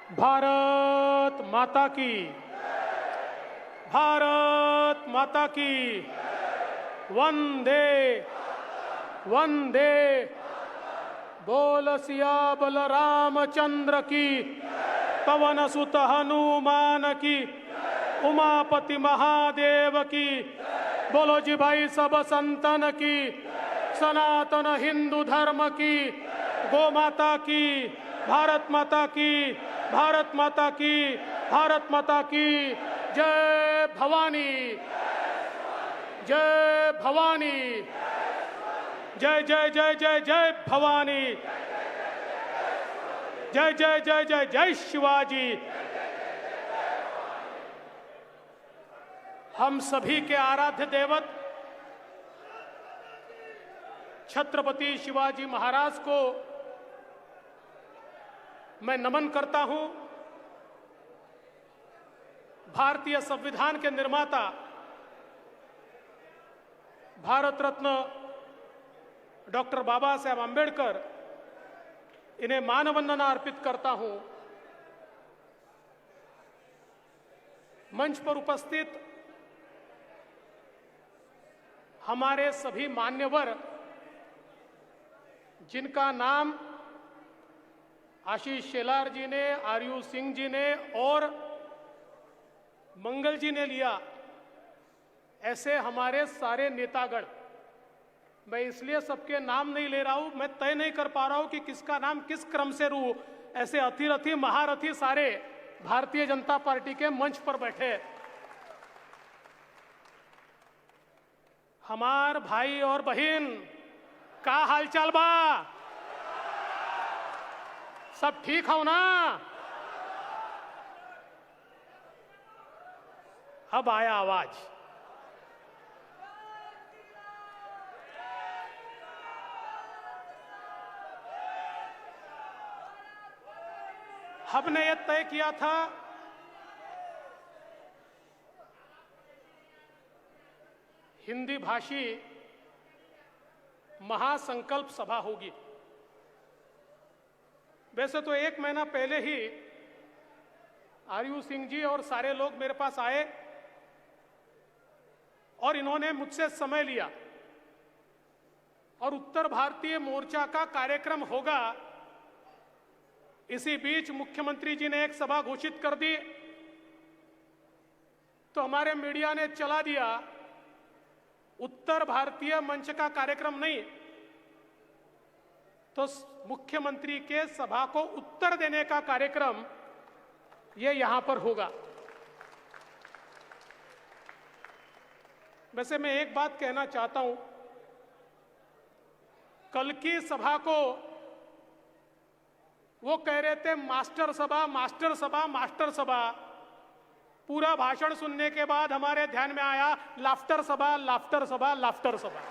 भारत माता की, भारत माता की, वंदे वंदे। बोल सियाबल रामचंद्र की, पवन सुत हनुमान की, उमापति महादेव की। बोलो जी भाई सब संतन की, सनातन हिंदू धर्म की, गौ माता की, भारत माता की, भारत माता की, भारत माता की। जय भवानी, जय भवानी, जय जय जय जय जय भवानी, जय जय जय जय जय शिवाजी। हम सभी के आराध्य देवत छत्रपति शिवाजी महाराज को मैं नमन करता हूं। भारतीय संविधान के निर्माता भारत रत्न डॉक्टर बाबा साहेब आंबेडकर, इन्हें मानवंदना अर्पित करता हूं। मंच पर उपस्थित हमारे सभी मान्यवर, जिनका नाम आशीष शेलार जी ने, आरयू सिंह जी ने और मंगल जी ने लिया, ऐसे हमारे सारे नेतागण। मैं इसलिए सबके नाम नहीं ले रहा हूं, मैं तय नहीं कर पा रहा हूं कि किसका नाम किस क्रम से लूं। ऐसे अतिरथी महारथी सारे भारतीय जनता पार्टी के मंच पर बैठे। हमार भाई और बहन का हालचाल बा? सब ठीक हो ना? अब आया आवाज। हमने यह तय किया था हिंदी भाषी महासंकल्प सभा होगी। वैसे तो 1 महीना पहले ही आरयू सिंह जी और सारे लोग मेरे पास आए और इन्होंने मुझसे समय लिया और उत्तर भारतीय मोर्चा का कार्यक्रम होगा। इसी बीच मुख्यमंत्री जी ने एक सभा घोषित कर दी तो हमारे मीडिया ने चला दिया उत्तर भारतीय मंच का कार्यक्रम नहीं, तो मुख्यमंत्री के सभा को उत्तर देने का कार्यक्रम ये यहां पर होगा। वैसे मैं एक बात कहना चाहता हूं, कल की सभा को वो कह रहे थे मास्टर सभा, मास्टर सभा, मास्टर सभा। पूरा भाषण सुनने के बाद हमारे ध्यान में आया लाफ्टर सभा, लाफ्टर सभा, लाफ्टर सभा।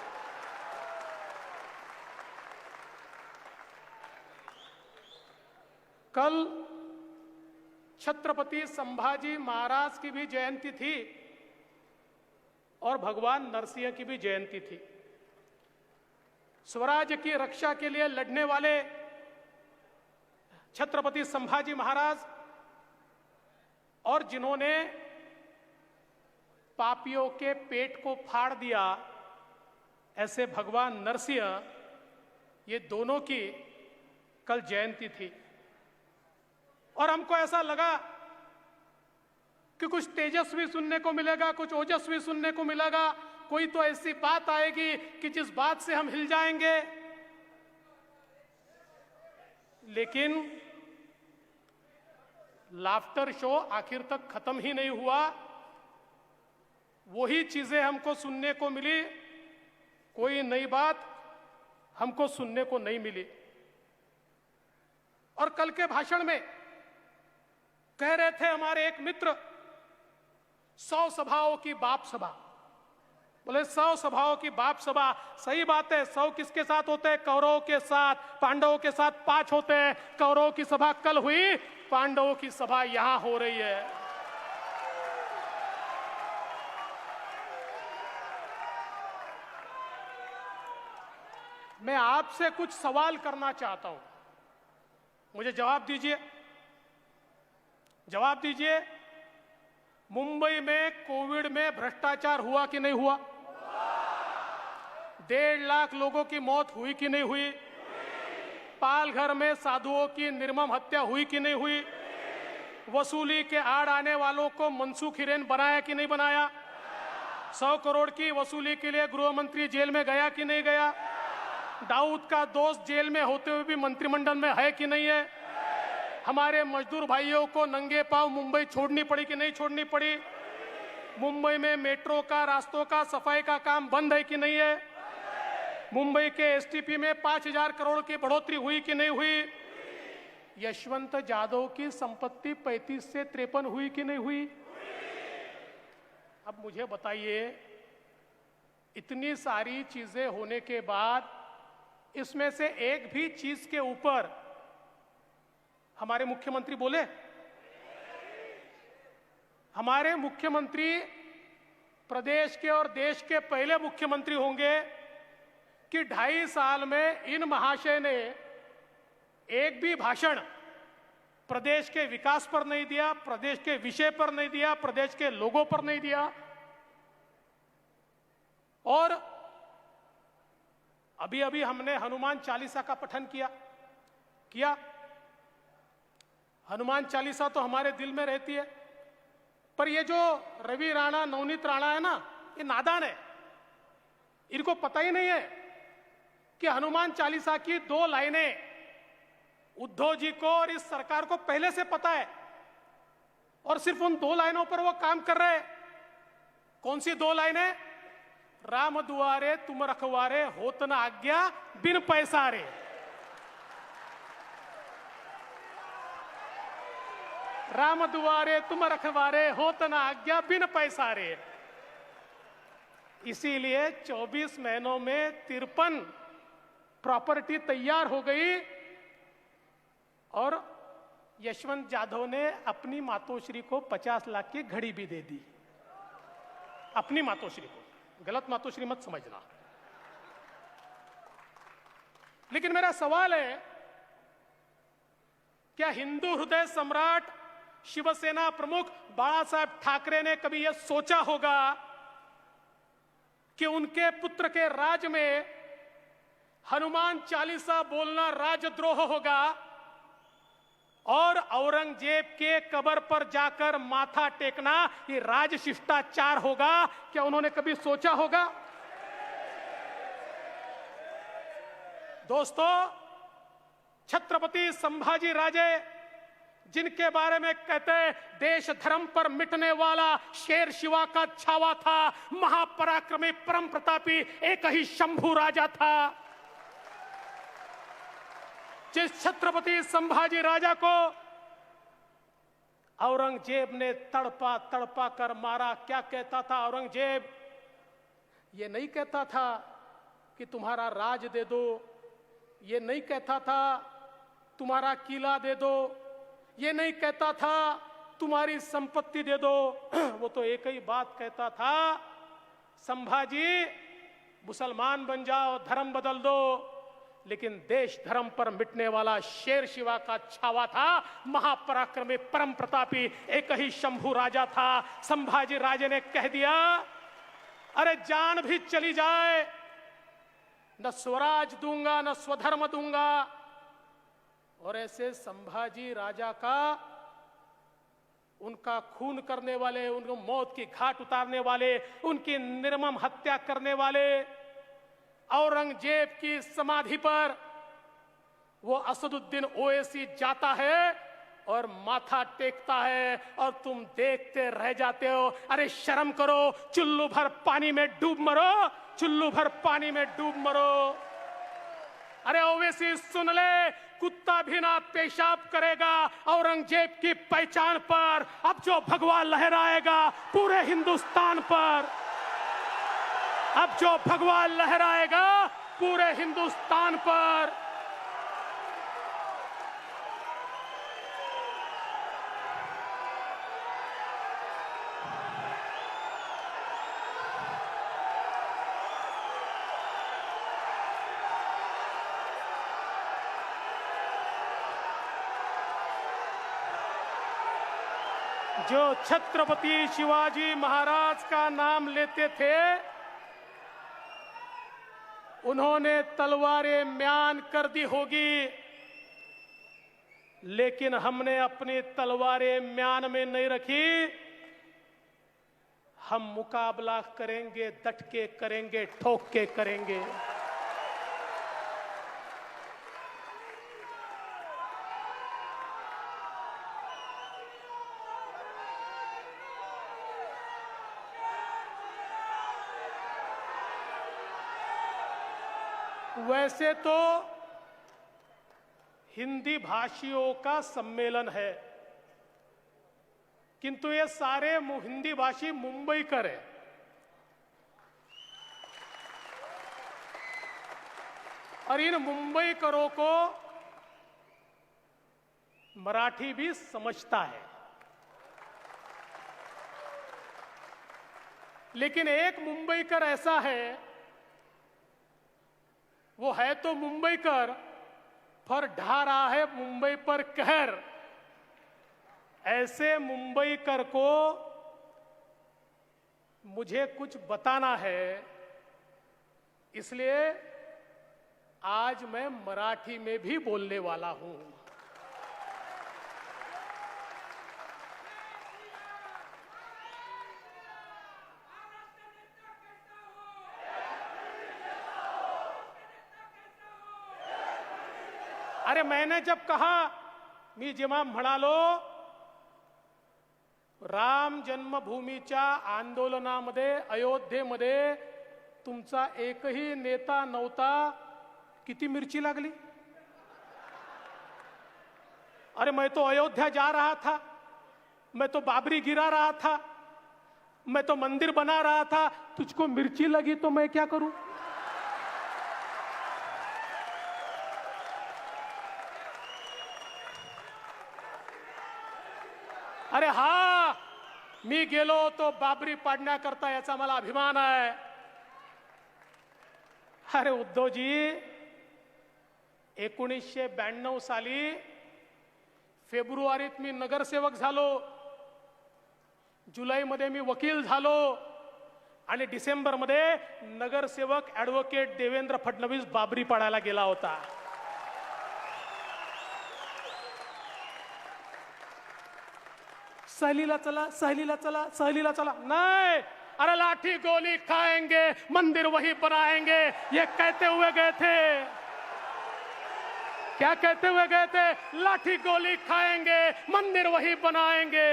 कल छत्रपति संभाजी महाराज की भी जयंती थी और भगवान नरसिंह की भी जयंती थी। स्वराज्य की रक्षा के लिए लड़ने वाले छत्रपति संभाजी महाराज और जिन्होंने पापियों के पेट को फाड़ दिया, ऐसे भगवान नरसिंह, ये दोनों की कल जयंती थी। और हमको ऐसा लगा कि कुछ तेजस्वी सुनने को मिलेगा, कुछ ओजस्वी सुनने को मिलेगा, कोई तो ऐसी बात आएगी कि जिस बात से हम हिल जाएंगे। लेकिन लाफ्टर शो आखिर तक खत्म ही नहीं हुआ। वही चीजें हमको सुनने को मिली, कोई नई बात हमको सुनने को नहीं मिली। और कल के भाषण में कह रहे थे हमारे एक मित्र, 100 सभाओं की बाप सभा। बोले 100 सभाओं की बाप सभा, सही बात है। 100 किसके साथ होते हैं? कौरवों के साथ। पांडवों के साथ 5 होते हैं। कौरवों की सभा कल हुई, पांडवों की सभा यहां हो रही है। मैं आपसे कुछ सवाल करना चाहता हूं, मुझे जवाब दीजिए। जवाब दीजिए, मुंबई में कोविड में भ्रष्टाचार हुआ कि नहीं हुआ? 1.5 लाख लोगों की मौत हुई कि नहीं हुई? पालघर में साधुओं की निर्मम हत्या हुई कि नहीं हुई? वसूली के आड़ आने वालों को मनसूख हिरेन बनाया कि नहीं बनाया? 100 करोड़ की वसूली के लिए गृह मंत्री जेल में गया कि नहीं गया? दाऊद का दोस्त जेल में होते हुए भी मंत्रिमंडल में है कि नहीं है? हमारे मजदूर भाइयों को नंगे पांव मुंबई छोड़नी पड़ी कि नहीं छोड़नी पड़ी? मुंबई में मेट्रो का, रास्तों का, सफाई का काम बंद है कि नहीं है? मुंबई के एसटीपी में 5,000 करोड़ की बढ़ोतरी हुई कि नहीं हुई? यशवंत जाधव की संपत्ति 35 से 53 हुई कि नहीं हुई? अब मुझे बताइए, इतनी सारी चीजें होने के बाद इसमें से एक भी चीज के ऊपर हमारे मुख्यमंत्री बोले? हमारे मुख्यमंत्री प्रदेश के और देश के पहले मुख्यमंत्री होंगे कि 2.5 साल में इन महाशय ने एक भी भाषण प्रदेश के विकास पर नहीं दिया, प्रदेश के विषय पर नहीं दिया, प्रदेश के लोगों पर नहीं दिया। और अभी अभी हमने हनुमान चालीसा का पठन किया। हनुमान चालीसा तो हमारे दिल में रहती है, पर ये जो रवि राणा, नवनीत राणा है ना, ये नादान है। इनको पता ही नहीं है कि हनुमान चालीसा की 2 लाइनें उद्धव जी को और इस सरकार को पहले से पता है, और सिर्फ उन 2 लाइनों पर वो काम कर रहे हैं। कौन सी 2 लाइनें? राम दुआरे तुम रखवारे, होत न आज्ञा बिन पैसारे। राम दुआरे तुम रखवारे, होत न आज्ञा बिन पैसारे। इसीलिए 24 महीनों में 53 प्रॉपर्टी तैयार हो गई, और यशवंत जाधव ने अपनी मातोश्री को 50 लाख की घड़ी भी दे दी। अपनी मातोश्री को, गलत मातोश्री मत समझना। लेकिन मेरा सवाल है, क्या हिंदू हृदय सम्राट शिवसेना प्रमुख बाला साहेब ठाकरे ने कभी यह सोचा होगा कि उनके पुत्र के राज में हनुमान चालीसा बोलना राजद्रोह होगा और औरंगजेब के कब्र पर जाकर माथा टेकना ये राज शिष्टाचार होगा? क्या उन्होंने कभी सोचा होगा? दोस्तों, छत्रपति संभाजी राजे, जिनके बारे में कहते देश धर्म पर मिटने वाला शेर शिवा का छावा था, महापराक्रमी परम प्रतापी एक ही शंभू राजा था, जिस छत्रपति संभाजी राजा को औरंगजेब ने तड़पा तड़पा कर मारा। क्या कहता था औरंगजेब? ये नहीं कहता था कि तुम्हारा राज दे दो, ये नहीं कहता था तुम्हारा किला दे दो, ये नहीं कहता था तुम्हारी संपत्ति दे दो। वो तो एक ही बात कहता था, संभाजी मुसलमान बन जाओ, धर्म बदल दो, लेकिन देश धर्म पर मिटने वाला शेर शिवा का छावा था, महापराक्रमी परम प्रतापी एक ही शंभू राजा था। संभाजी राजे ने कह दिया, अरे जान भी चली जाए न स्वराज दूंगा न स्वधर्म दूंगा। और ऐसे संभाजी राजा का, उनका खून करने वाले, उनको मौत की घाट उतारने वाले, उनकी निर्मम हत्या करने वाले औरंगजेब की समाधि पर वो असदुद्दीन ओवैसी जाता है और माथा टेकता है, और तुम देखते रह जाते हो। अरे शर्म करो, चुल्लू भर पानी में डूब मरो, चुल्लू भर पानी में डूब मरो। अरे ओवैसी सुन ले, कुत्ता भी ना पेशाब करेगा औरंगजेब की पहचान पर। अब जो भगवा लहराएगा पूरे हिंदुस्तान पर, अब जो भगवा लहराएगा पूरे हिंदुस्तान पर। जो छत्रपति शिवाजी महाराज का नाम लेते थे, उन्होंने तलवारें म्यान कर दी होगी, लेकिन हमने अपनी तलवारें म्यान में नहीं रखी। हम मुकाबला करेंगे, डट के करेंगे, ठोक के करेंगे। वैसे तो हिंदी भाषियों का सम्मेलन है, किंतु ये सारे हिंदी भाषी मुंबईकर है। और इन मुंबईकरों को मराठी भी समझता है, लेकिन एक मुंबईकर ऐसा है, वो है तो मुंबईकर, पर ढा रहा है मुंबई पर कहर। ऐसे मुंबईकर को मुझे कुछ बताना है, इसलिए आज मैं मराठी में भी बोलने वाला हूं। अरे मैंने जब कहा, मी जेव्हा म्हणालो राम जन्मभूमीच्या आंदोलनामध्ये अयोध्येमध्ये तुमचा एकही नेता नव्हता, किती मिर्ची लागली? अरे मैं तो अयोध्या जा रहा था, मैं तो बाबरी गिरा रहा था, मैं तो मंदिर बना रहा था, तुझको मिर्ची लगी तो मैं क्या करूं? अरे हा, मी गेलो तो बाबरी पाडण्याकरता, याचा मला अभिमान आहे। अरे उद्धवजी, 1992 साली फेब्रुवारीत मी नगरसेवक झालो, जुलैमध्ये मी वकील झालो, आणि डिसेंबरमध्ये नगरसेवक ॲडव्होकेट देवेंद्र फडणवीस बाबरी पाडायला गेला होता। सहलीला चला, सहलीला चला, सहलीला चला, नहीं। अरे लाठी गोली खाएंगे, मंदिर वही बनाएंगे, ये कहते हुए गए थे। क्या कहते हुए गए थे? लाठी गोली खाएंगे, मंदिर वही बनाएंगे।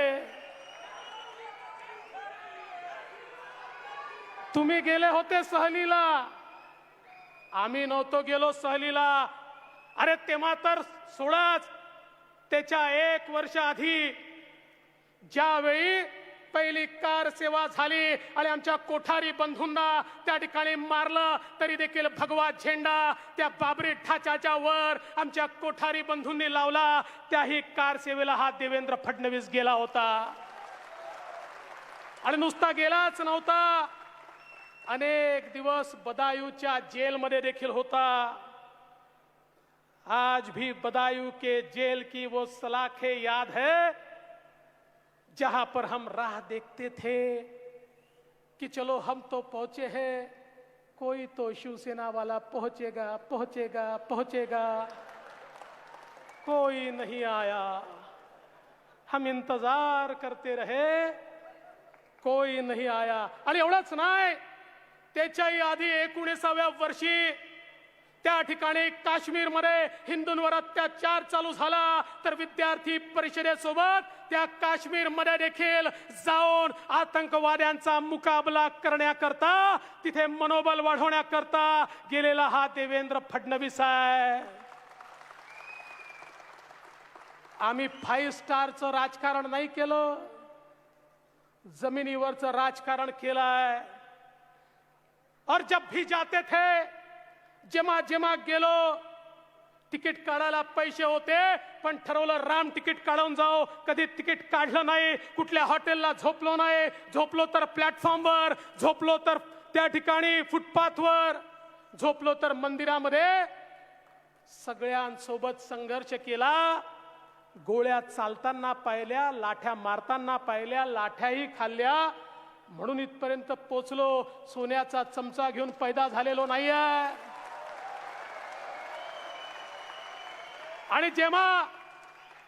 तुम्ही गेले होते सहलीला, आम्ही नव्हतो गेलो सहलीला। अरे तेव्हा तर सोडाच, त्याच्या 1 वर्ष आधी ज्यावेळी पहिली कार सेवा झाली आणि आमच्या कोठारी बंधूंना त्या ठिकाणी मारलं, तरी देखील भगवा झेंडा त्या बाबरी ढाच्याच्या वर आमच्या कोठारी बंधूंनी लावला। त्याही कार सेवेला हा देवेंद्र फडणवीस गेला होता, आणि नुसता गेलाच नव्हता, अनेक दिवस बदायूंच्या जेलमध्ये देखील होता। आज भी बदायूं के जेल की वो सलाखें याद है, जहां पर हम राह देखते थे कि चलो हम तो पहुंचे हैं, कोई तो शिवसेना वाला पहुंचेगा, पहुंचेगा, पहुंचेगा, कोई नहीं आया। हम इंतजार करते रहे, कोई नहीं आया। आणि एवढंच नाही, त्याच्याही आधी 19व्या वर्षी त्या ठिकाणी काश्मीरमध्ये हिंदूंवर अत्याचार चालू झाला, तर विद्यार्थी परिषदेसोबत त्या काश्मीरमध्ये देखील जाऊन आतंकवाद्यांचा मुकाबला करण्याकरता, तिथे मनोबल वाढवण्याकरता गेलेला हा देवेंद्र फडणवीस आहे। आम्ही 5 स्टारचं राजकारण नाही केलं, जमिनीवरचं राजकारण केलंय। और जब भी जाते थे, जेव्हा जेव्हा गेलो, तिकीट काढायला पैसे होते, पण ठरवलं राम तिकीट काढून जाओ। कधी तिकीट काढलं नाही, कुठल्या हॉटेलला झोपलो नाही, झोपलो तर प्लॅटफॉर्मवर, झोपलो तर त्या ठिकाणी फुटपाथवर, झोपलो तर मंदिरामध्ये। सगळ्यांसोबत संघर्ष केला, गोळ्या चालताना पाहिल्या, लाठ्या मारताना पाहिल्या, लाठ्याही खाल्ल्या, म्हणून इथपर्यंत पोचलो. सोन्याचा चमचा घेऊन पैदा झालेलो नाहीये. आणि जेव्हा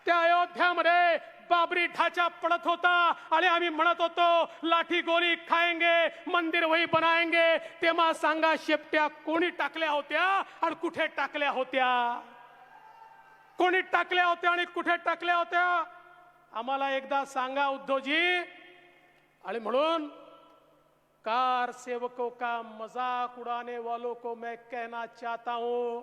त्या अयोध्यामध्ये बाबरी ढाचा पडत होता आणि आम्ही म्हणत होतो लाठी गोली खाएंगे, मंदिर वही बनाएंगे, तेव्हा सांगा शेपट्या कोणी टाकल्या होत्या आणि कुठे टाकल्या होत्या? कोणी टाकल्या होत्या आणि कुठे टाकल्या होत्या? आम्हाला एकदा सांगा उद्धवजी. आणि म्हणून कार सेवकों का मजाक उड़ाने वालों को मैं कहना चाहता हूं,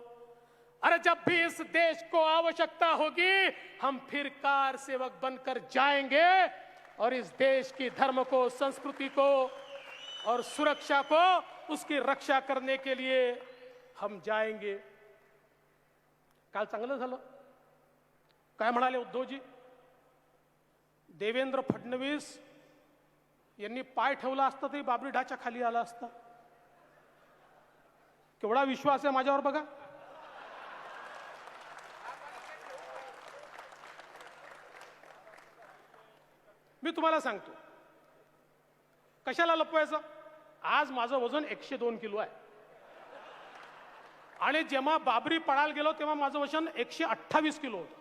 अरे जब भी इस देश को आवश्यकता होगी हम फिर कार सेवक बनकर जाएंगे और इस देश की धर्म को, संस्कृति को और सुरक्षा को, उसकी रक्षा करने के लिए हम जाएंगे. काल चांगलं झालं. काय म्हणाले उद्धवजी? देवेंद्र फडणवीस यांनी पाय ठेवला असता तरी बाबरी ढाच्या खाली आला असता. केवढा विश्वास आहे माझ्यावर बघा. मी तुम्हाला सांगतो कशाला लपवायचं. आज माझं वजन 102 किलो आहे आणि जेव्हा बाबरी पडायला गेलो तेव्हा माझं वजन 128 किलो होतं.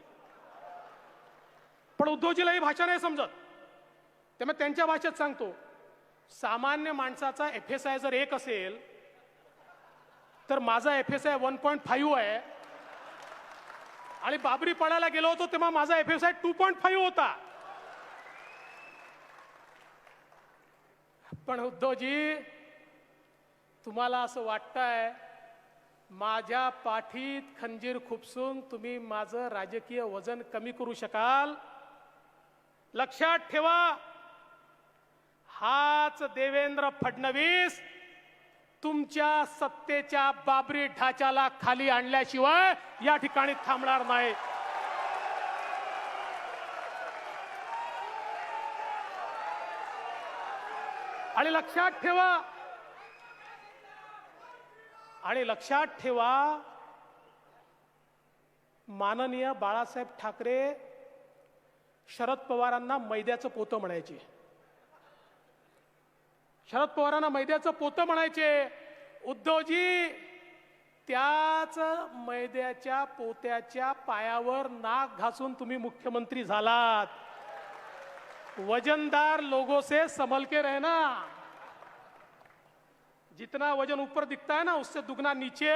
पण उद्धवजीला ही भाषा नाही समजत, त्यामुळे त्यांच्या भाषेत सांगतो. सामान्य माणसाचा FSI जर 1 असेल तर माझा FSI 1.5 आहे आणि बाबरी पडायला गेलो होतो तेव्हा माझा FSI 2.5 होता. पण उद्धवजी तुम्हाला असं वाटतंय माझ्या पाठीत खंजीर खुपसून तुम्ही माझं राजकीय वजन कमी करू शकाल? लक्षात ठेवा, हाच देवेंद्र फडणवीस तुमच्या सत्तेच्या बाबरी ढाच्याला खाली आणल्याशिवाय या ठिकाणी थांबणार नाही. आणि लक्षात ठेवा, माननीय बाळासाहेब ठाकरे शरद पवारांना मैद्याचं पोतं म्हणायचे. शरद पवारांना मैद्याचं पोतं म्हणायचे. उद्धवजी त्याच मैद्याच्या पोत्याच्या पायावर नाक घासून तुम्ही मुख्यमंत्री झालात. वजनदार लोगों से संभल के रहना. जितना वजन ऊपर दिखता है ना उससे दुगना नीचे.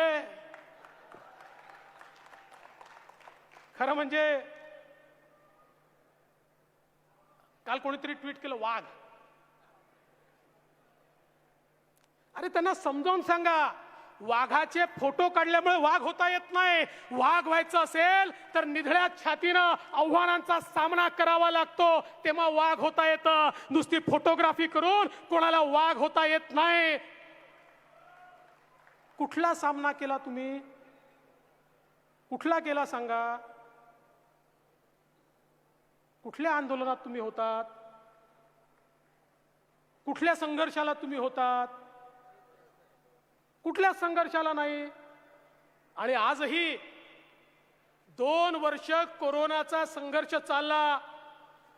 खरं म्हणजे काल कोणीतरी ट्वीट केलं वाघ. अरे त्यांना समजावून सांगा, वाघाचे फोटो काढल्यामुळे वाघ होता येत नाही. वाघ व्हायचं असेल तर निधड्या छातीनं आव्हानांचा सामना करावा लागतो, तेव्हा वाघ होता येतं. नुसती फोटोग्राफी करून कोणाला वाघ होता येत नाही. कुठला सामना केला तुम्ही? कुठला केला सांगा? कुठल्या आंदोलनात तुम्ही होतात? कुठल्या संघर्षाला तुम्ही होतात? कुठल्या संघर्षाला नाही. आणि आजही 2 वर्ष कोरोनाचा संघर्ष चालला.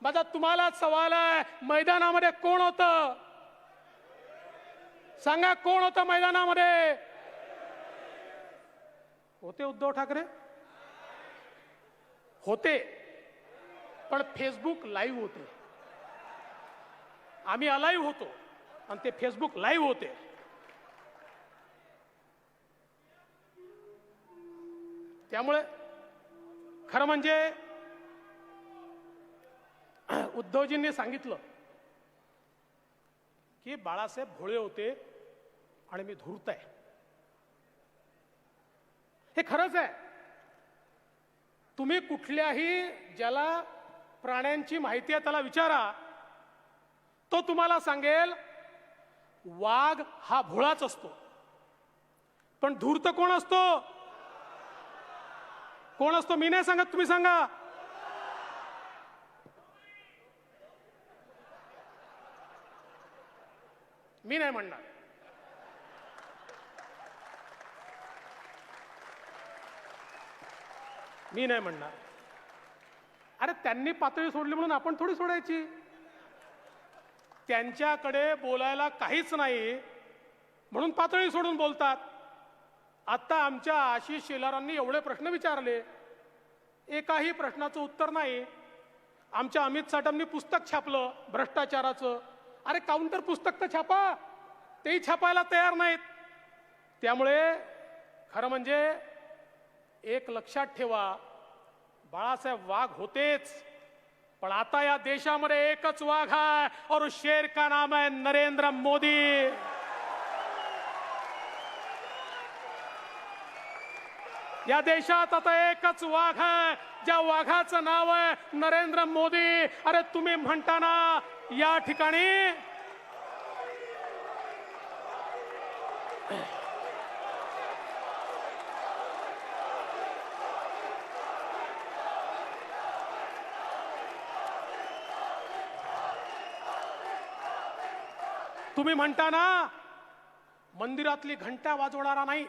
माझा तुम्हाला सवाल आहे, मैदानामध्ये कोण होतं? सांगा, कोण होतं मैदानामध्ये? होते उद्धव ठाकरे? होते, पण फेसबुक लाईव्ह होते. आम्ही अलाईव्ह होतो आणि ते फेसबुक लाईव्ह होते. त्यामुळे खरं म्हणजे उद्धवजींनी सांगितलं की बाळासाहेब भोळे होते आणि मी धूर्त आहे. हे खरंच आहे. तुम्ही कुठल्याही ज्याला प्राण्यांची माहिती आहे त्याला विचारा, तो तुम्हाला सांगेल वाघ हा भोळाच असतो. पण धूर्त कोण असतो? कोण असतो? मी नाही सांगत, तुम्ही सांगा. मी नाही म्हणणार. मी नाही म्हणणार. अरे त्यांनी पातळी सोडली म्हणून आपण थोडी सोडायची. त्यांच्याकडे बोलायला काहीच नाही म्हणून पातळी सोडून बोलतात. आता आमच्या आशिष शेलारांनी एवढे प्रश्न विचारले, एकाही प्रश्नाचं उत्तर नाही. आमच्या अमित साटमनी पुस्तक छापलं भ्रष्टाचाराचं. अरे काउंटर पुस्तक तर छापा, तेही छापायला तयार नाहीत. त्यामुळे खरं म्हणजे एक लक्षात ठेवा, बाळासाहेब वाघ होतेच, पण आता या देशामध्ये एकच वाघ आहे और उस शेर का नाम है नरेंद्र मोदी. या देशात आता एकच वाघ आहे, ज्या वाघाचं नाव आहे नरेंद्र मोदी. अरे तुम्ही म्हणता ना या ठिकाणी तुम्ही म्हणता ना मंदिरातली घंटा वाजवणारा नाही,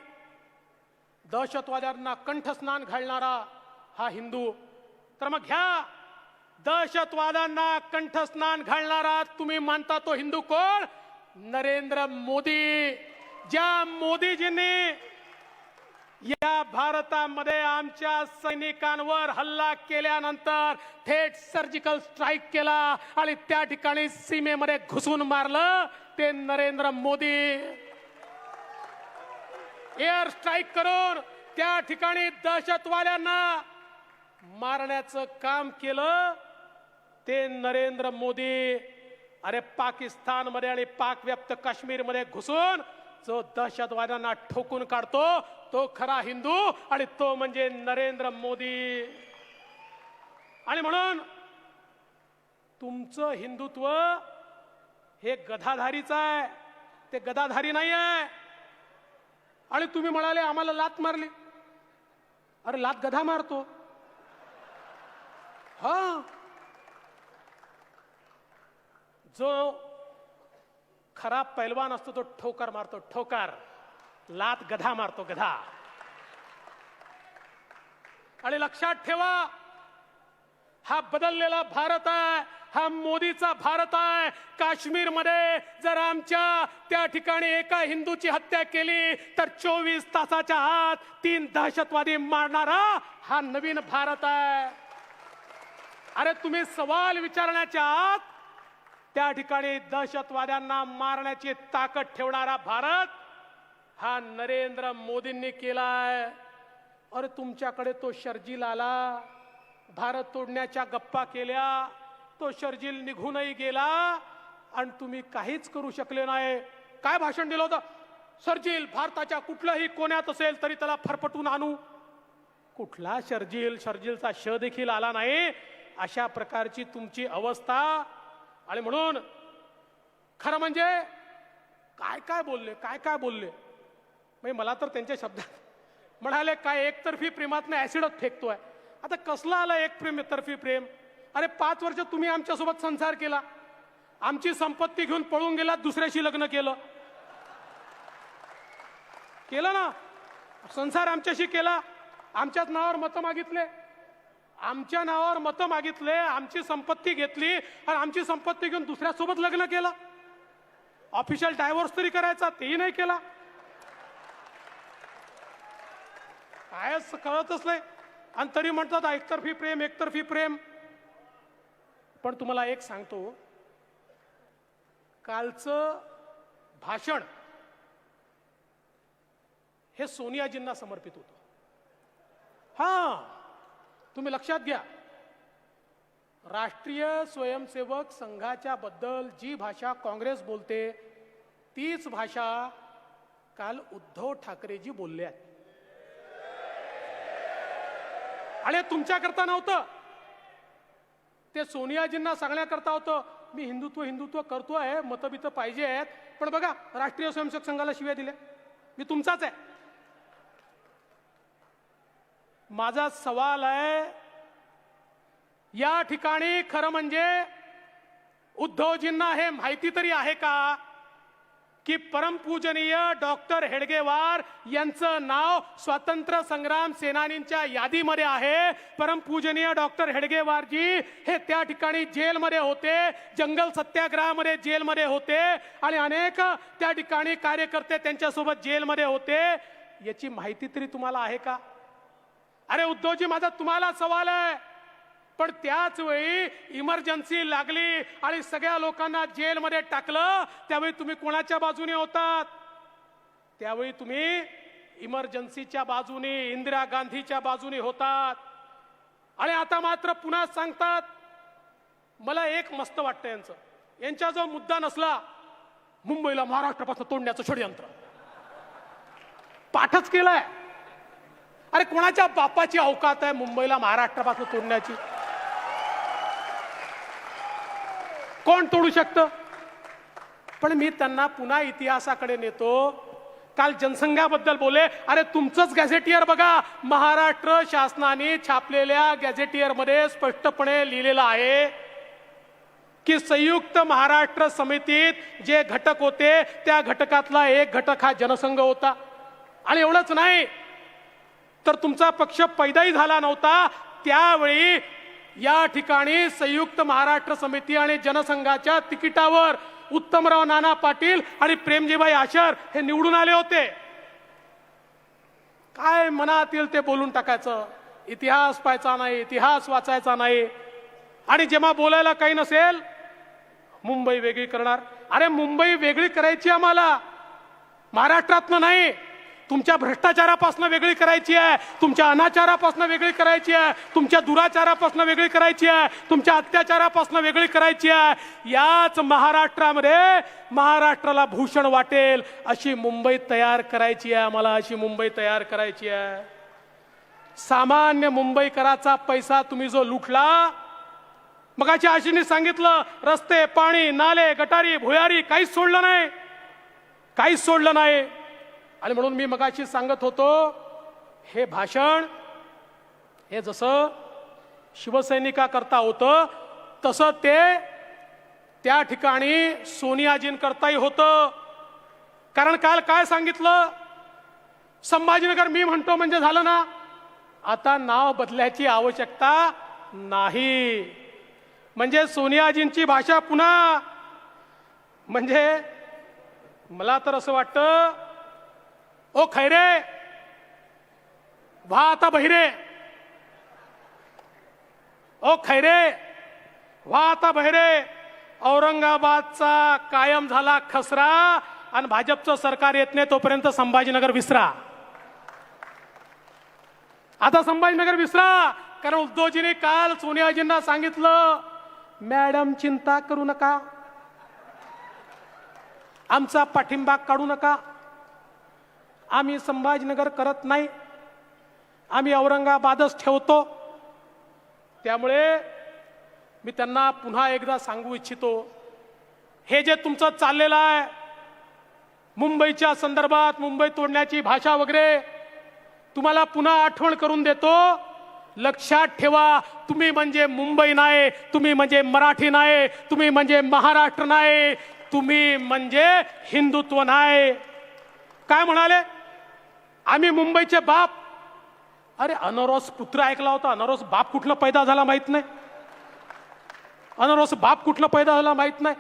दहशतवाद्यांना कंठस्नान घालणारा हा हिंदू. तर मग घ्या, दहशतवाद्यांना कंठस्नान घालणारा तुम्ही मानता तो हिंदू कोण? नरेंद्र मोदी. ज्या मोदीजींनी या भारतामध्ये आमच्या सैनिकांवर हल्ला केल्यानंतर थेट सर्जिकल स्ट्राईक केला आणि त्या ठिकाणी सीमेमध्ये घुसून मारलं, ते नरेंद्र मोदी. एअर स्ट्राईक करून त्या ठिकाणी दहशतवाद्यांना मारण्याचं काम केलं, ते नरेंद्र मोदी. अरे पाकिस्तानमध्ये आणि पाक व्याप्त काश्मीरमध्ये घुसून जो दहशतवाद्यांना ठोकून काढतो तो खरा हिंदू, आणि तो म्हणजे नरेंद्र मोदी. आणि म्हणून तुमचं हिंदुत्व हे गधाधारीच आहे, ते गदाधारी नाही आहे. आणि तुम्ही म्हणाले आम्हाला लात मारली. अरे लात गधा मारतो. हा, जो खरा पैलवान असतो तो ठोकर मारतो, ठोकर. लात गधा मारतो, गधा. आणि लक्षात ठेवा, हा बदललेला भारत आहे, हा मोदीचा भारत आहे. काश्मीरमध्ये जर आमच्या त्या ठिकाणी एका हिंदूची हत्या केली तर 24 तासाच्या आत 3 दहशतवादी मारणारा हा नवीन भारत आहे. अरे तुम्ही सवाल विचारण्याच्या आत त्या ठिकाणी दहशतवाद्यांना मारण्याची ताकद ठेवणारा भारत हा नरेंद्र मोदींनी केलाय. अरे तुमच्याकडे तो शर्जील आला, भारत तोडण्याच्या गप्पा केल्या, तो शर्जील निघूनही गेला आणि तुम्ही काहीच करू शकले नाही. काय भाषण दिलं होतं? शर्जील भारताच्या कुठल्याही कोण्यात असेल तरी त्याला फरफटून आणू. कुठला शर्जील? शर्जीलचा श देखील आला नाही. अशा प्रकारची तुमची अवस्था. आणि म्हणून खरं म्हणजे काय काय बोलले, काय काय बोलले. म्हणजे मला तर त्यांच्या शब्दात म्हणाले काय एकतर्फी प्रेमातनं ऍसिडच फेकतोय. आता कसला आला एकतर्फी प्रेम? अरे 5 वर्ष तुम्ही आमच्यासोबत संसार केला, आमची संपत्ती घेऊन पळून गेला, दुसऱ्याशी लग्न केलं ना, संसार आमच्याशी केला, आमच्याच नावावर मतं मागितले, आमच्या नावावर मतं मागितले, आमची संपत्ती घेतली आणि आमची संपत्ती घेऊन दुसऱ्यासोबत लग्न केलं. ऑफिशियल डायव्होर्स तरी करायचा, तेही नाही केला. काय कळतच नाही. आणि तरी म्हणतात एकतर्फी प्रेम, एकतर्फी प्रेम. पण तुम्हाला एक सांगतो, कालचं भाषण हे सोनियाजींना समर्पित होतं. हा, तुम्ही लक्षात घ्या, राष्ट्रीय स्वयंसेवक संघाच्या बद्दल जी भाषा काँग्रेस बोलते तीच भाषा काल उद्धव ठाकरेजी बोलले आहेत. आणि तुमच्याकरता नव्हतं, ते सोनियाजींना सांगण्याकरता होतं. मी हिंदुत्व हिंदुत्व करतोय, मतभेद पाहिजे आहेत, पण बघा राष्ट्रीय स्वयंसेवक संघाला शिव्या दिल्या. मी तुमचाच आहे. माझा सवाल आहे, या ठिकाणी खरं म्हणजे उद्धवजींना हे माहिती तरी आहे का की परमपूजनीय डॉक्टर हेडगेवार यांचं नाव स्वातंत्र्य संग्राम सेनानींच्या यादीमध्ये आहे। परमपूजनीय डॉक्टर हेडगेवारजी हे त्या ठिकाणी जेलमध्ये होते, जंगल सत्याग्रहामध्ये जेलमध्ये होते आणि अनेक त्या ठिकाणी कार्यकर्ते त्यांच्यासोबत जेलमध्ये होते। याची माहिती तरी तुम्हाला आहे का? अरे उद्धवजी, माझा तुम्हाला सवाल आहे, पण त्याच वेळी इमर्जन्सी लागली आणि सगळ्या लोकांना जेलमध्ये टाकलं, त्यावेळी तुम्ही कोणाच्या बाजूने होतात? त्यावेळी तुम्ही इमर्जन्सीच्या बाजूने, इंदिरा गांधीच्या बाजूने होतात। आणि आता मात्र पुन्हा सांगतात। मला एक मस्त वाटतं यांचा जो मुद्दा नसला, मुंबईला महाराष्ट्रापासून तोडण्याचं षडयंत्र पाठच केलाय। अरे कोणाच्या बापाची अवकात आहे मुंबईला महाराष्ट्रापासून तोडण्याची? कोण तोडू शकतं? पण मी त्यांना पुन्हा इतिहासाकडे नेतो। काल जनसंघाबद्दल बोले, अरे तुमचंच गॅझेटियर बघा, महाराष्ट्र शासनाने छापलेल्या गॅझेटियरमध्ये स्पष्टपणे लिहिलेलं आहे की संयुक्त महाराष्ट्र समितीत जे घटक होते त्या घटकातला एक घटक हा जनसंघ होता। आणि एवढंच नाही तर तुमचा पक्ष पैदाही झाला नव्हता त्यावेळी या ठिकाणी संयुक्त महाराष्ट्र समिती आणि जनसंघाच्या तिकिटावर उत्तमराव नाना पाटील आणि प्रेमजीभाई आशर हे निवडून आले होते। काय मनात येईल ते बोलून टाकायचं, इतिहास पाहायचा नाही, इतिहास वाचायचा नाही। आणि जेव्हा बोलायला काही नसेल, मुंबई वेगळी करणार। अरे मुंबई वेगळी करायची आम्हाला, महाराष्ट्रातनं नाही, तुमच्या भ्रष्टाचारापासून वेगळी करायची आहे, तुमच्या अनाचारापासून वेगळी करायची आहे, तुमच्या दुराचारापासून वेगळी करायची आहे, तुमच्या अत्याचारापासून वेगळी करायची आहे। याच महाराष्ट्रामध्ये महाराष्ट्राला भूषण वाटेल अशी मुंबई तयार करायची आहे आम्हाला, अशी मुंबई तयार करायची आहे। सामान्य मुंबईकराचा पैसा तुम्ही जो लुटला, मगाशी आशीने सांगितलं, रस्ते, पाणी, नाले, गटारी, भुयारी काहीच सोडलं नाही, काहीच सोडलं नाही। आणि म्हणून मी मगाशी सांगत होतो, हे भाषण हे जसं शिवसैनिका करता होतं तसं ते त्या ठिकाणी सोनियाजींकरताही होतं। कारण काल काय सांगितलं, संभाजीनगर मी म्हणतो म्हणजे झालं ना, आता नाव बदलायची आवश्यकता नाही। म्हणजे सोनियाजींची भाषा पुन्हा, म्हणजे मला तर असं वाटतं, ओ खैरे व्हा आता बहिरे, ओ खैरे व्हा आता बहिरे। औरंगाबादचा कायम झाला खसरा आणि भाजपचं सरकार येत नाही तोपर्यंत संभाजीनगर विसरा। आता संभाजीनगर विसरा, कारण उद्धवजींनी काल सोनियाजींना सांगितलं, मॅडम चिंता करू नका, आमचा पाठिंबा काढू नका, आम्ही संभाजीनगर करत नाही, आम्ही औरंगाबादच ठेवतो। त्यामुळे मी त्यांना पुन्हा एकदा सांगू इच्छितो, हे जे तुमचं चाललेलं आहे मुंबईच्या संदर्भात, मुंबई तोडण्याची भाषा वगैरे, तुम्हाला पुन्हा आठवण करून देतो। लक्षात ठेवा, तुम्ही म्हणजे मुंबई नाही, तुम्ही म्हणजे मराठी नाही, तुम्ही म्हणजे महाराष्ट्र नाही, तुम्ही म्हणजे हिंदुत्व नाही। काय म्हणाले, आम्ही मुंबईचे बाप? अरे अनरोस पुत्र ऐकला होता, अनरोस बाप कुठला पैदा झाला माहित नाही, अनरोस बाप कुठला पैदा झाला माहित नाही।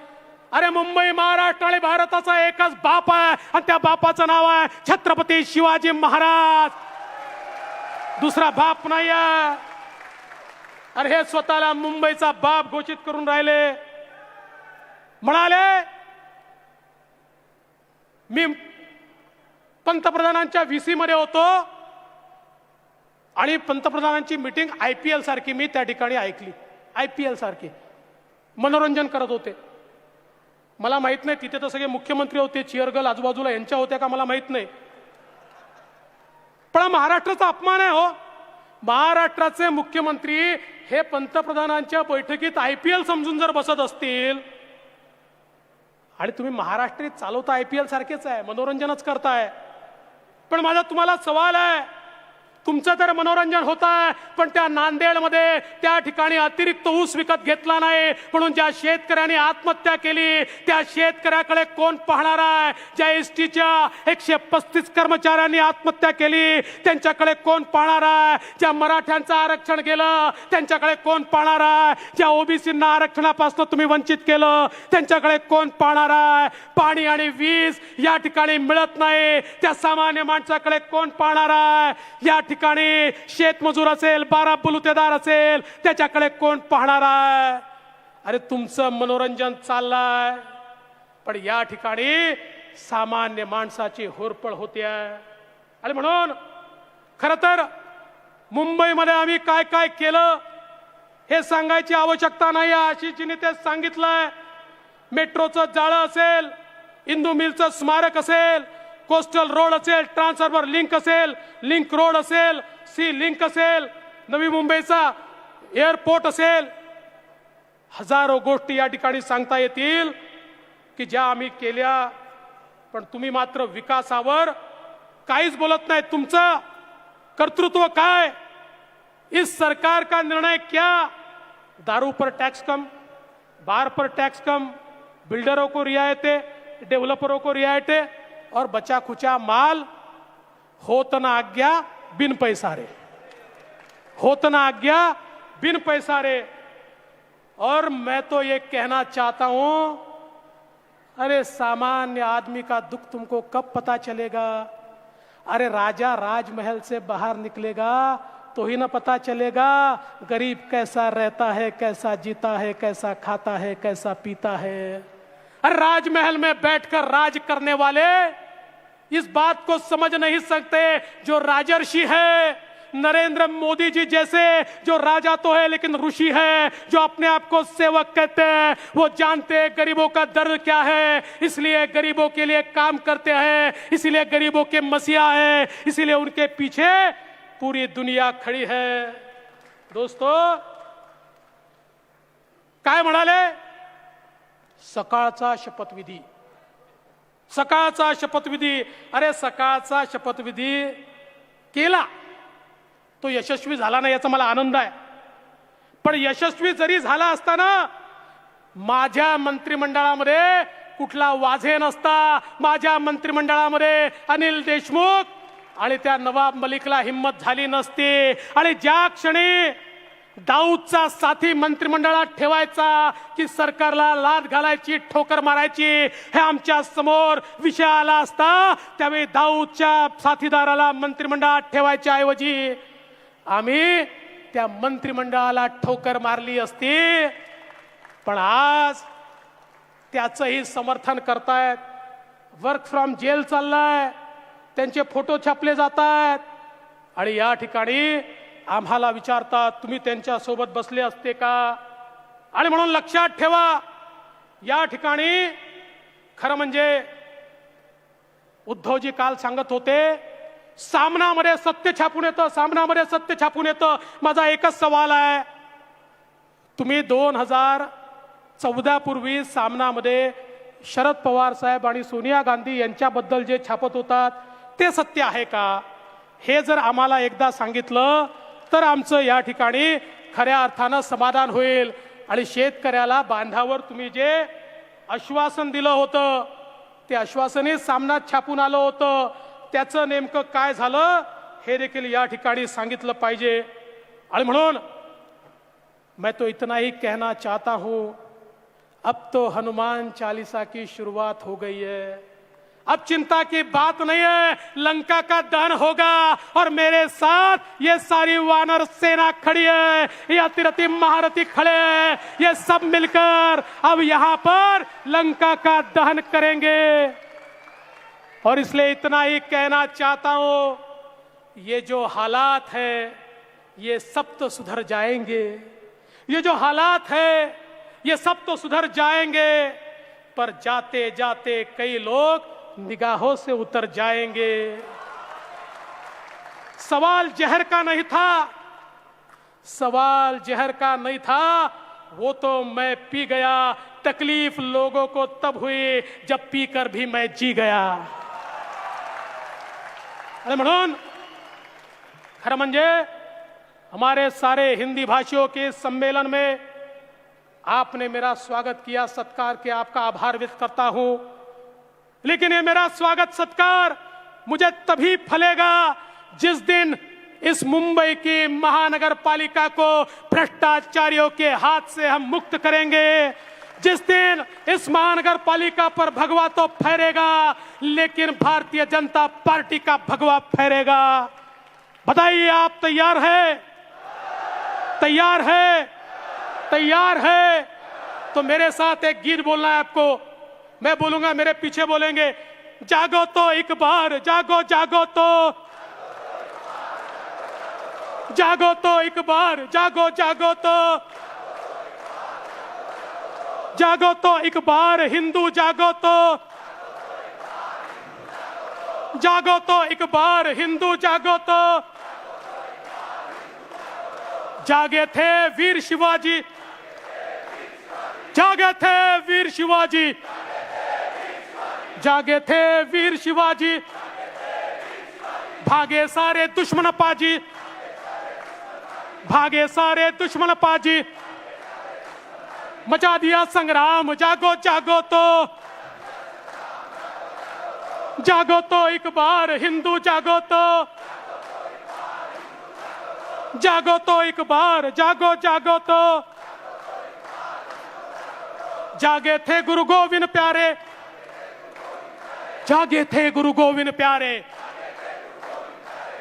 अरे मुंबई महाराष्ट्र आणि भारताचा एकच बाप आहे आणि त्या बापाचं नाव आहे छत्रपती शिवाजी महाराज, दुसरा बाप नाही आहे। अरे हे स्वतःला मुंबईचा बाप घोषित करून राहिले। म्हणाले मी पंतप्रधानांच्या व्हीसी मध्ये होतो आणि पंतप्रधानांची मीटिंग IPL सारखी मी त्या ठिकाणी ऐकली, IPL सारखी मनोरंजन करत होते। मला माहित नाही तिथे तर सगळे मुख्यमंत्री होते, चेअरगर्ल आजूबाजूला यांच्या होत्या का मला माहित नाही, पण महाराष्ट्राचा अपमान आहे हो। महाराष्ट्राचे मुख्यमंत्री हे पंतप्रधानांच्या बैठकीत IPL समजून जर बसत असतील आणि तुम्ही महाराष्ट्रात चालवता IPL सारखेच आहे, मनोरंजनच करताय। पण माझा तुम्हाला सवाल आहे, तुमचं तर मनोरंजन होत आहे, पण त्या नांदेडमध्ये त्या ठिकाणी अतिरिक्त ऊस विकत घेतला नाही म्हणून ज्या शेतकऱ्यांनी आत्महत्या केली त्या शेतकऱ्याकडे कोण पाहणार आहे? ज्या एसटीच्या 135 कर्मचाऱ्यांनी आत्महत्या केली त्यांच्याकडे कोण पाहणार आहे? ज्या मराठ्यांचं आरक्षण गेलं त्यांच्याकडे कोण पाहणार आहे? ज्या ओबीसींना आरक्षणापासून तुम्ही वंचित केलं त्यांच्याकडे कोण पाहणार आहे? पाणी आणि वीज या ठिकाणी मिळत नाही त्या सामान्य माणसाकडे कोण पाहणार आहे? या ठिकाणी शेतमजूर असेल, 12 बलुतेदार असेल, त्याच्याकडे कोण पाहणार आहे? अरे तुमचं मनोरंजन चाललंय, पण या ठिकाणी सामान्य माणसाची होरपळ होते आहे. आणि म्हणून खरं तर मुंबईमध्ये आम्ही काय काय केलं हे सांगायची आवश्यकता नाही. आशिषजींनी ते सांगितलंय. मेट्रोचं जाळं असेल, इंदू मिलचं स्मारक असेल, कोस्टल रोड असेल, ट्रान्सफॉर्मर लिंक असेल, लिंक रोड असेल, सी लिंक असेल, नवी मुंबईचा एअरपोर्ट असेल, हजारो गोष्टी या ठिकाणी सांगता येतील की ज्या आम्ही केल्या. पण तुम्ही मात्र विकासावर काहीच बोलत नाही. तुमचं कर्तृत्व काय? इस सरकार का निर्णय क्या? दारू पर टैक्स कम, बार पर टैक्स कम, बिल्डरों को रियायतें, डेवलपरों को रियायतें और बचा खुचा माल. होत ना आज्ञा बिन पैसा रे, होत ना आज्ञा बिन पैसा रे. और मैं तो ये कहना चाहता हूं, अरे सामान्य आदमी का दुख तुमको कब पता चलेगा? अरे राजा राजमहल से बाहर निकलेगा तो ही ना पता चलेगा गरीब कैसा रहता है, कैसा जीता है, कैसा खाता है, कैसा पीता है. अरे राजमहल में बैठकर राज करने वाले इस बात को समझ नहीं सकते जो राजर्षि है. नरेंद्र मोदी जी जैसे जो राजा तो है लेकिन ऋषि है, जो अपने आप को सेवक कहते हैं, वो जानते हैं गरीबों का दर्द क्या है, इसलिए गरीबों के लिए काम करते हैं, इसलिए गरीबों के मसीहा है, इसलिए उनके पीछे पूरी दुनिया खड़ी है. दोस्तों काय म्हणाले? सकाळचा शपथविधी, सकाळचा शपथविधी. अरे सकाळचा शपथविधी केला तो यशस्वी झाला नाही याचा मला आनंद आहे. पण यशस्वी जरी झाला असताना माझ्या मंत्रिमंडळामध्ये कुठला वाझे नसता. माझ्या मंत्रिमंडळामध्ये अनिल देशमुख आणि त्या नवाब मलिकला हिम्मत झाली नसती. आणि ज्या क्षणी दाऊदचा साथी मंत्रिमंडळात ठेवायचा की सरकारला लाद घालायची, ठोकर मारायची, हे आमच्या समोर विषय आला असता, त्यावेळी दाऊदच्या साथीदाराला मंत्रिमंडळात ठेवायच्या ऐवजी आम्ही त्या मंत्रिमंडळाला ठोकर मारली असती. पण आज त्याचंही समर्थन करतायत. वर्क फ्रॉम जेल चाललाय, त्यांचे फोटो छापले जात आहेत आणि या ठिकाणी आम्हाला विचारतात तुम्ही त्यांच्या सोबत बसले असते का? आणि म्हणून लक्षात ठेवा, या ठिकाणी खरं म्हणजे उद्धवजी काल सांगत होते सामनामध्ये सत्य छापून येतं, सामनामध्ये सत्य छापून येतं. माझा एकच सवाल आहे, तुम्ही 2014 पूर्वी सामनामध्ये शरद पवार साहेब आणि सोनिया गांधी यांच्याबद्दल जे छापत होतात ते सत्य आहे का? हे जर आम्हाला एकदा सांगितलं तर आमचं या ठिकाणी खऱ्या अर्थानं समाधान होईल. आणि शेतकऱ्याला बांधावर तुम्ही जे आश्वासन दिलं होतं ते आश्वासनही सामनात छापून आलं होतं, त्याचं नेमकं काय झालं हे देखील या ठिकाणी सांगितलं पाहिजे. आणि म्हणून मैं तो इतना ही कहना चाहता हूं, अब तो हनुमान चालीसा की शुरुआत हो गई है. अब चिंता की बात नहीं है, लंका का दहन होगा और मेरे साथ ये सारी वानर सेना खड़ी है, ये अतिरथी महारथी खड़े हैं, ये सब मिलकर अब यहाँ पर लंका का दहन करेंगे. और इसलिए इतना ही कहना चाहता हूं, ये जो हालात है ये सब तो सुधर जाएंगे. ये जो हालात है ये सब तो सुधर जाएंगे, पर जाते जाते कई लोग निगाहों से उतर जाएंगे. सवाल जहर का नहीं था, सवाल जहर का नहीं था, वो तो मैं पी गया. तकलीफ लोगों को तब हुई जब पीकर भी मैं जी गया. आणि म्हणून खरं म्हणजे हमारे सारे हिंदी भाषियों के इस सम्मेलन में आपने मेरा स्वागत किया, सत्कार किया, आपका आभार व्यक्त करता हूं। लेकिन ये मेरा स्वागत सत्कार मुझे तभी फलेगा जिस दिन इस मुंबई की महानगर पालिका को भ्रष्टाचारियों के हाथ से हम मुक्त करेंगे। जिस दिन इस महानगर पालिका पर भगवा तो फहरेगा, लेकिन भारतीय जनता पार्टी का भगवा फहरेगा। बताइए, आप तैयार है? तैयार है? तैयार है? तो मेरे साथ एक गीत बोलना है आपको। मैं बोलूंगा, मेरे पीछे बोलेंगे, जागो तो एक बार, जागो जागो तो, जागो तो एक बार, जागो जागो तो, जागो तो एक बार हिंदू, जागो तो, जागो तो एक बार हिंदू, जागो तो। जागे थे वीर शिवाजी, जागे थे वीर शिवाजी, जागे थे वीर शिवाजी, भागे सारे दुश्मन पाजी, भागे सारे दुश्मन पाजी, मचा दिया संग्राम, जागो जागो तो, जागो तो एक बार हिंदू, जागो तो, जागो तो एक बार, जागो जागो तो। जागे थे गुरु गोविंद प्यारे, जागे थे गुरु गोविंद प्यारे,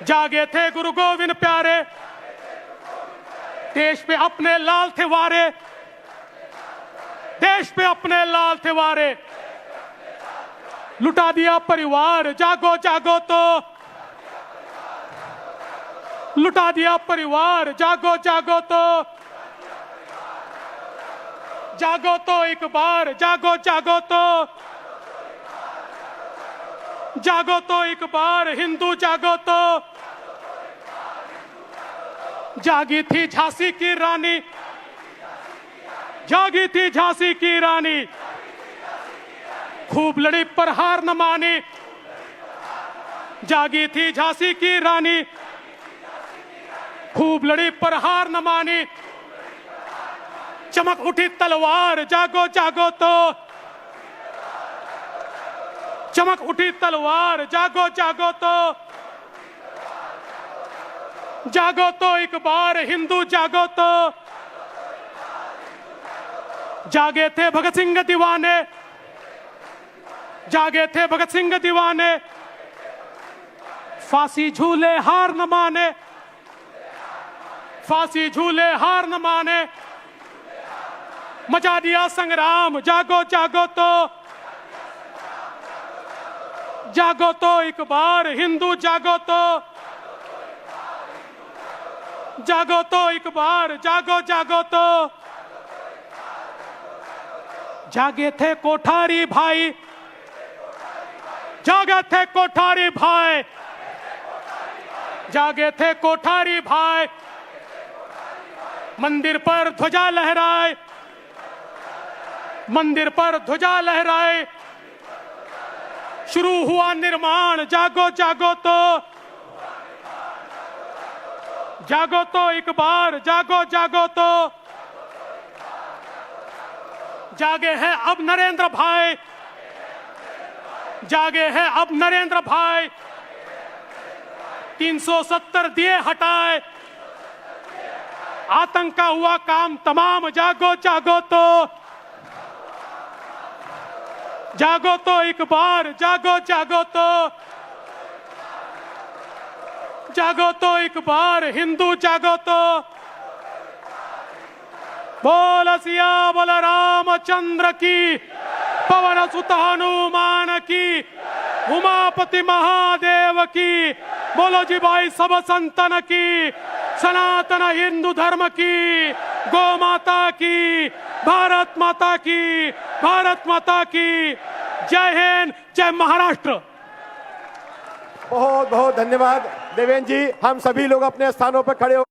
जागे थे गुरु गोविंद प्यारे, देश पे अपने लाल थे वारे, देश पे अपने लाल थे वारे, लुटा दिया परिवार, जागो जागो तो, लुटा दिया परिवार, जागो जागो तो, जागो तो एक बार, जागो जागो तो, जागो तो एक बार हिंदू, जागो तो। जागी थी झांसी की रानी, जागी थी झांसी की रानी, खूब लड़ी पर हार न मानी, जागी थी झांसी की रानी, खूब लड़ी पर हार न मानी, चमक उठी तलवार, जागो जागो तो, चमक उठी तलवार, जागो जागो तो, जागो तो एक बार हिंदू, जागो तो। जागे थे भगत सिंह दीवाने, जागे थे भगत सिंह दीवाने, फांसी झूले हार न माने, फांसी झूले हार न माने, मचा दिया संग्राम, जागो जागो तो, जागो तो एक बार हिंदू, जागो तो, जागो तो एक बार, जागो जागो तो। जागे थे कोठारी भाई, जागे थे कोठारी भाई, जागे थे कोठारी भाई, मंदिर पर ध्वजा लहराए, मंदिर पर ध्वजा लहराए, शुरू हुआ निर्माण, जागो जागो तो, जागो तो एक बार, जागो जागो तो। जागे हैं अब नरेंद्र भाई, जागे हैं अब नरेंद्र भाई, 370 दिए हटाए, आतंक का हुआ काम तमाम, जागो जागो तो, जागो तो एक बार, जागो जागो तो, जागो तो एक बार हिंदू, जागो तो। बोल सियावर रामचंद्र की, पवन सुत हनुमान की, उमापति महादेव की। बोलो जी भाई सब संतन की, सनातन हिंदू धर्म की, गौ माता की, भारत माता की, भारत माता की। जय हिंद, जय महाराष्ट्र। बहुत बहुत धन्यवाद देवेंद्र जी। हम सभी लोग अपने स्थानों पर खड़े हो